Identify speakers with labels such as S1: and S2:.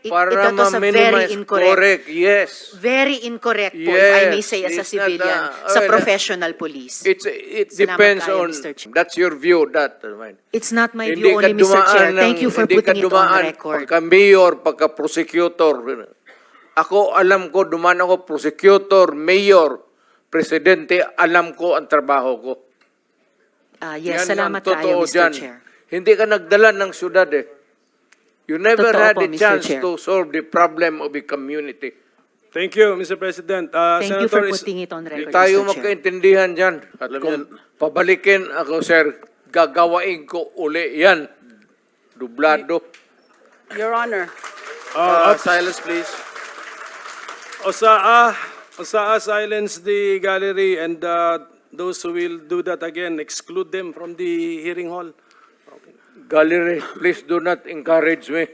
S1: Para
S2: That was a very
S1: ma-minimize.
S2: incorrect.
S1: Correct, yes.
S2: Very incorrect po, if I may
S1: Yes,
S2: say, as a
S1: it's not,
S2: civilian, sa
S1: well,
S2: professional police.
S1: It
S2: Salamat
S1: depends
S2: kayo,
S1: on,
S2: Mr. Chair.
S1: that's your view, that.
S2: It's not my
S1: Hindi
S2: view
S1: ka
S2: only, Mr. Chair.
S1: dumaan
S2: Thank you for
S1: hindi ka
S2: putting it on
S1: dumaan
S2: record.
S1: Pagka-mayor, pagka-prosecutor. Ako, alam ko, dumaan ako, prosecutor, mayor, presidente, alam ko ang trabaho ko.
S2: Yes,
S1: Yan ang
S2: salamat kayo,
S1: totoo
S2: Mr.
S1: dyan.
S2: Chair.
S1: Hindi ka nagdala ng syudad eh. You never
S2: Totoo
S1: had
S2: po,
S1: a
S2: Mr.
S1: chance
S2: Chair.
S1: to solve the problem of the community.
S3: Thank you, Mr. President.
S2: Thank you for
S3: Senator,
S2: putting it on
S1: Hindi
S2: record,
S1: tayo
S2: Mr. Chair.
S1: magkaintindihan dyan. At kung pabalikin ako, sir, gagawain ko uli yan. Dublado.
S4: Your Honor.
S1: Silence, please.
S3: Osaa, silence the gallery, and those who will do that again, exclude them from the hearing hall.
S1: Gallery, please do not encourage me.